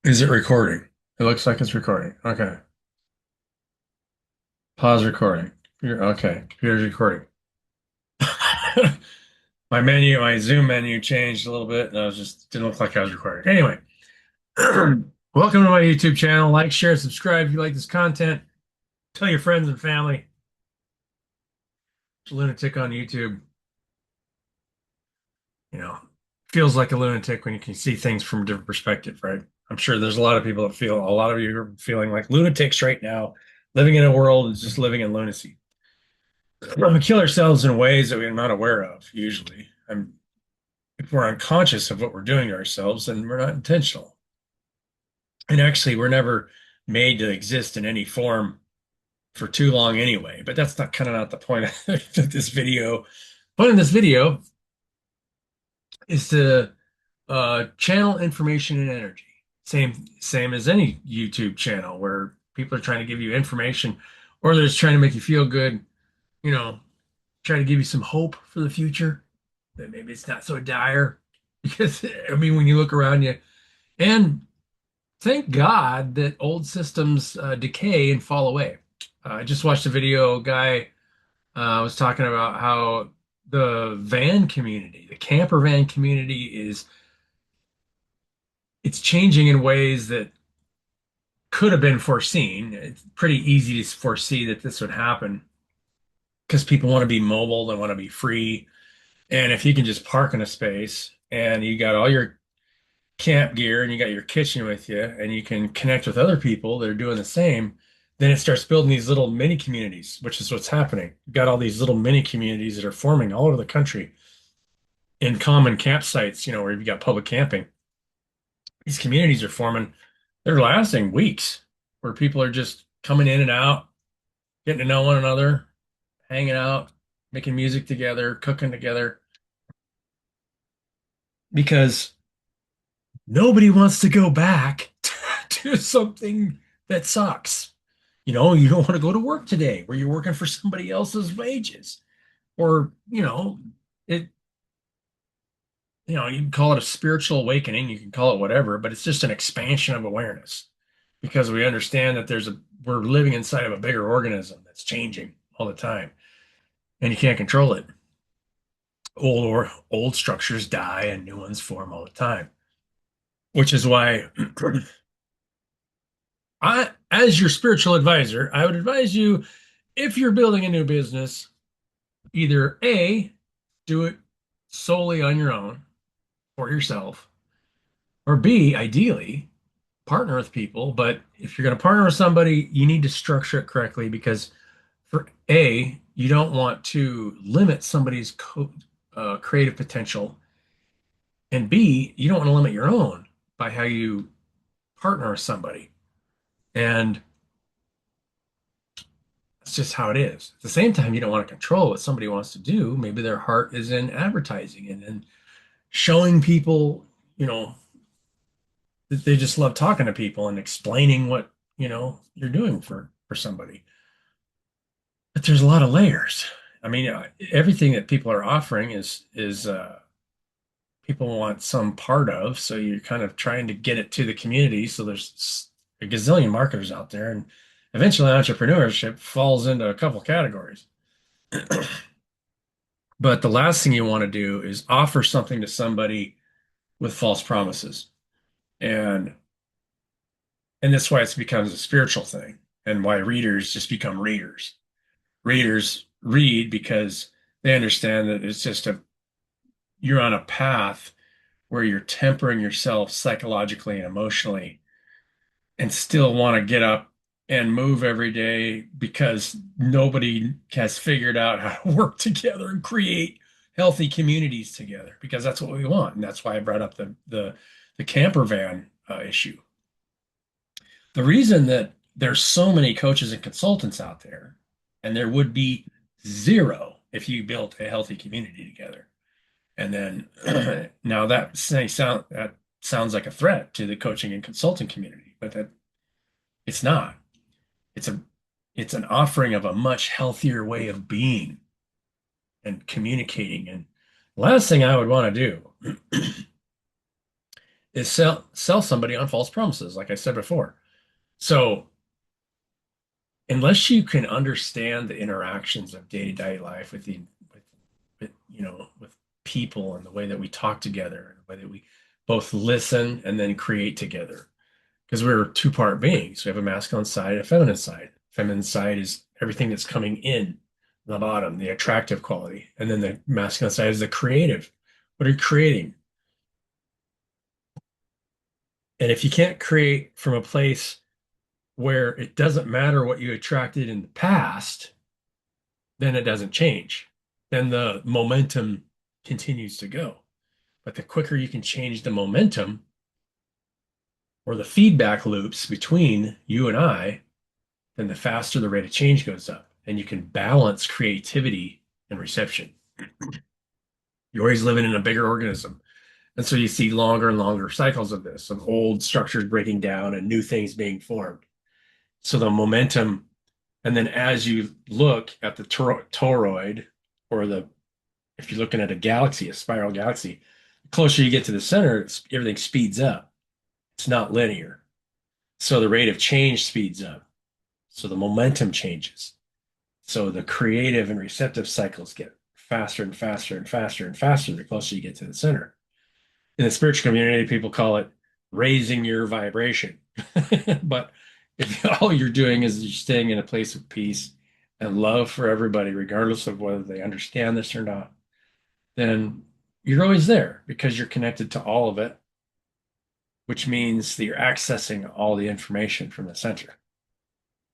Is it recording? It looks like it's recording. Okay. Pause recording. Okay. Computer's recording. My Zoom menu changed a little bit, and I was just didn't look like I was recording. Anyway, welcome to my YouTube channel. Like, share, subscribe if you like this content. Tell your friends and family. It's a lunatic on YouTube. You know, feels like a lunatic when you can see things from a different perspective, right? I'm sure there's a lot of people that feel, a lot of you are feeling like lunatics right now, living in a world that's just living in lunacy. We kill ourselves in ways that we're not aware of, usually. If we're unconscious of what we're doing to ourselves, then we're not intentional. And actually, we're never made to exist in any form for too long anyway. But that's not kind of not the point of this video. Point of this video is to channel information and energy. Same as any YouTube channel where people are trying to give you information or they're just trying to make you feel good, you know, try to give you some hope for the future that maybe it's not so dire. Because I mean, when you look around you, and thank God that old systems decay and fall away. I just watched a video. A guy was talking about how the van community, the camper van community, it's changing in ways that could have been foreseen. It's pretty easy to foresee that this would happen because people want to be mobile, they want to be free. And if you can just park in a space and you got all your camp gear and you got your kitchen with you and you can connect with other people that are doing the same, then it starts building these little mini communities, which is what's happening. You've got all these little mini communities that are forming all over the country in common campsites, where you've got public camping. These communities are forming, they're lasting weeks where people are just coming in and out, getting to know one another, hanging out, making music together, cooking together, because nobody wants to go back to something that sucks. You don't want to go to work today where you're working for somebody else's wages. Or, it, you can call it a spiritual awakening, you can call it whatever, but it's just an expansion of awareness because we understand that we're living inside of a bigger organism that's changing all the time and you can't control it. Old structures die and new ones form all the time, which is why as your spiritual advisor, I would advise you if you're building a new business, either A, do it solely on your own for yourself, or B, ideally, partner with people. But if you're going to partner with somebody, you need to structure it correctly because for A, you don't want to limit somebody's creative potential. And B, you don't want to limit your own by how you partner with somebody. And that's just how it is. At the same time, you don't want to control what somebody wants to do. Maybe their heart is in advertising and showing people, you know, that they just love talking to people and explaining what, you're doing for somebody. But there's a lot of layers. I mean, everything that people are offering is people want some part of. So you're kind of trying to get it to the community. So there's a gazillion marketers out there, and eventually entrepreneurship falls into a couple categories. But the last thing you want to do is offer something to somebody with false promises. And and that's why it becomes a spiritual thing and why readers just become readers. Readers read because they understand that you're on a path where you're tempering yourself psychologically and emotionally and still want to get up and move every day because nobody has figured out how to work together and create healthy communities together because that's what we want. And that's why I brought up the camper van issue. The reason that there's so many coaches and consultants out there, and there would be zero if you built a healthy community together. And then now that sounds like a threat to the coaching and consulting community, but that it's not. It's a it's an offering of a much healthier way of being and communicating. And the last thing I would want to do is sell somebody on false promises, like I said before. So unless you can understand the interactions of day-to-day life with people and the way that we talk together and the way that we both listen and then create together. Because we're two-part beings. We have a masculine side and a feminine side. Feminine side is everything that's coming in the bottom, the attractive quality. And then the masculine side is the creative. What are you creating? And if you can't create from a place where it doesn't matter what you attracted in the past, then it doesn't change. Then the momentum continues to go. But the quicker you can change the momentum or the feedback loops between you and I, then the faster the rate of change goes up. And you can balance creativity and reception. You're always living in a bigger organism. And so you see longer and longer cycles of this, of old structures breaking down and new things being formed. So the momentum, and then as you look at the toroid, or if you're looking at a galaxy, a spiral galaxy, the closer you get to the center, everything speeds up. It's not linear. So the rate of change speeds up. So the momentum changes. So the creative and receptive cycles get faster and faster and faster and faster the closer you get to the center. In the spiritual community, people call it raising your vibration. But if all you're doing is you're staying in a place of peace and love for everybody, regardless of whether they understand this or not, then you're always there because you're connected to all of it, which means that you're accessing all the information from the center.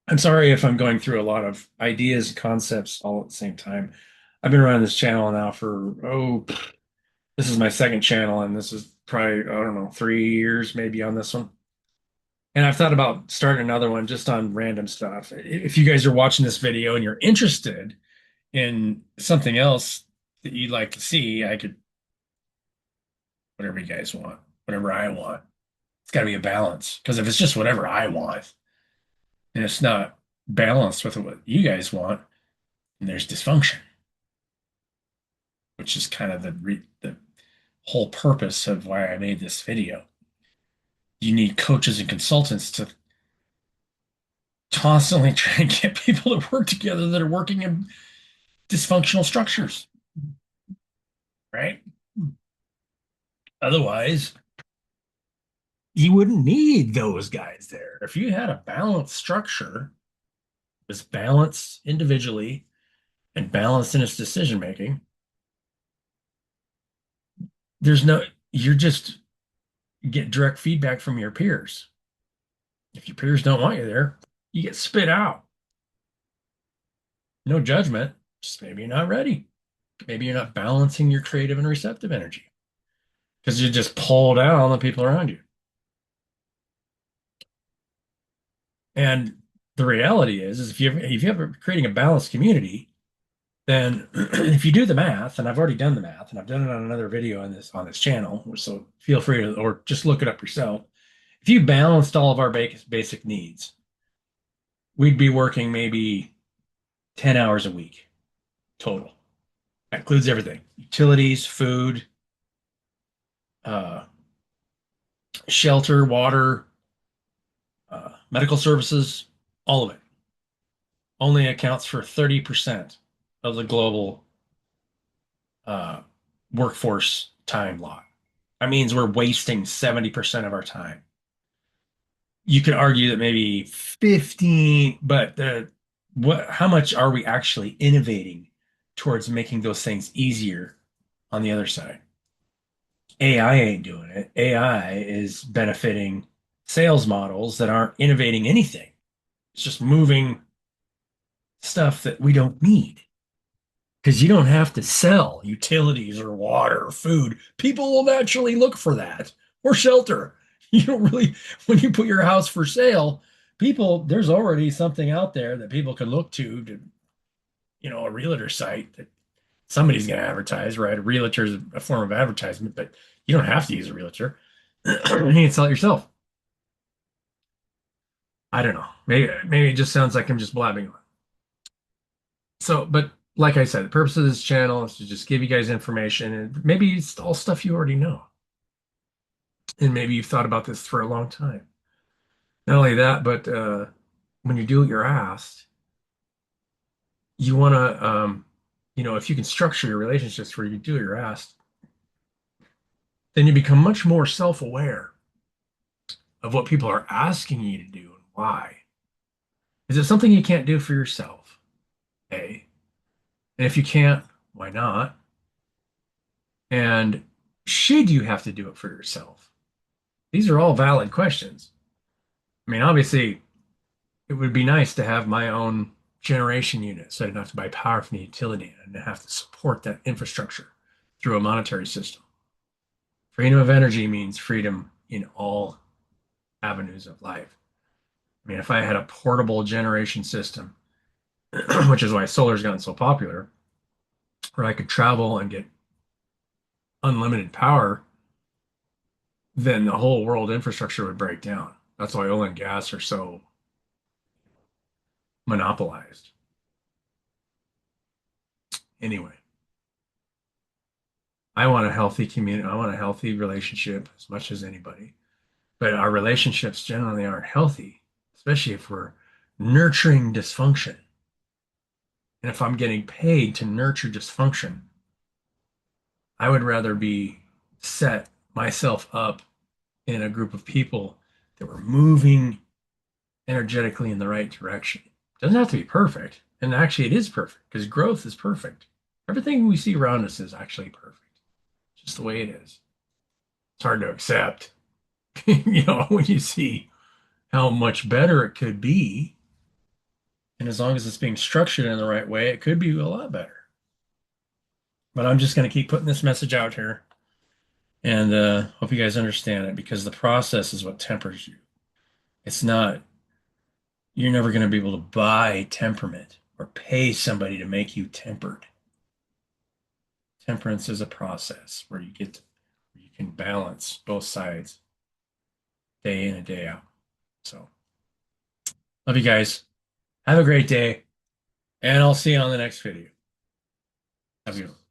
I'm sorry if I'm going through a lot of ideas, concepts all at the same time. I've been running this channel now for, this is my second channel, and this is probably, I don't know, 3 years maybe on this one. And I've thought about starting another one just on random stuff. If you guys are watching this video and you're interested in something else that you'd like to see, I could, whatever you guys want, whatever I want. It's got to be a balance. Because if it's just whatever I want, and it's not balanced with what you guys want, and there's dysfunction, which is kind of the whole purpose of why I made this video. You need coaches and consultants to constantly try and get people to work together that are working in dysfunctional structures, right? Otherwise, you wouldn't need those guys there. If you had a balanced structure, was balanced individually and balanced in its decision making, there's no, you're just get direct feedback from your peers. If your peers don't want you there, you get spit out. No judgment, just maybe you're not ready. Maybe you're not balancing your creative and receptive energy because you just pull down on the people around you. And the reality is if you ever creating a balanced community, then if you do the math, and I've already done the math, and I've done it on another video on this channel, so feel free to or just look it up yourself. If you balanced all of our basic needs, we'd be working maybe 10 hours a week total. That includes everything: utilities, food, uh, shelter, water, medical services, all of it. Only accounts for 30% of the global uh, workforce time lot. That means we're wasting 70% of our time. You could argue that maybe 15, but how much are we actually innovating towards making those things easier on the other side? AI ain't doing it. AI is benefiting sales models that aren't innovating anything. It's just moving stuff that we don't need. Because you don't have to sell utilities or water or food. People will naturally look for that or shelter. You don't really, when you put your house for sale, there's already something out there that people can look to, a realtor site that somebody's going to advertise, right? A realtor is a form of advertisement, but you don't have to use a realtor. You can sell it yourself. I don't know. Maybe it just sounds like I'm just blabbing on. So, but like I said, the purpose of this channel is to just give you guys information, and maybe it's all stuff you already know. And maybe you've thought about this for a long time. Not only that, but when you do what you're asked, you want to, if you can structure your relationships where you do what you're asked, then you become much more self-aware of what people are asking you to do and why. Is it something you can't do for yourself? A. And if you can't, why not? And should you have to do it for yourself? These are all valid questions. I mean, obviously, it would be nice to have my own generation unit so I didn't have to buy power from the utility and have to support that infrastructure through a monetary system. Freedom of energy means freedom in all avenues of life. I mean, if I had a portable generation system, which is why solar's gotten so popular, where I could travel and get unlimited power, then the whole world infrastructure would break down. That's why oil and gas are so monopolized. Anyway, I want a healthy community. I want a healthy relationship as much as anybody. But our relationships generally aren't healthy, especially if we're nurturing dysfunction. And if I'm getting paid to nurture dysfunction, I would rather be set myself up in a group of people that were moving energetically in the right direction. It doesn't have to be perfect. And actually, it is perfect because growth is perfect. Everything we see around us is actually perfect, just the way it is. It's hard to accept, when you see how much better it could be. And as long as it's being structured in the right way, it could be a lot better. But I'm just going to keep putting this message out here and hope you guys understand it because the process is what tempers you. It's not, you're never going to be able to buy temperament or pay somebody to make you tempered. Temperance is a process where you can balance both sides day in and day out. So, love you guys. Have a great day, and I'll see you on the next video. Have a good one.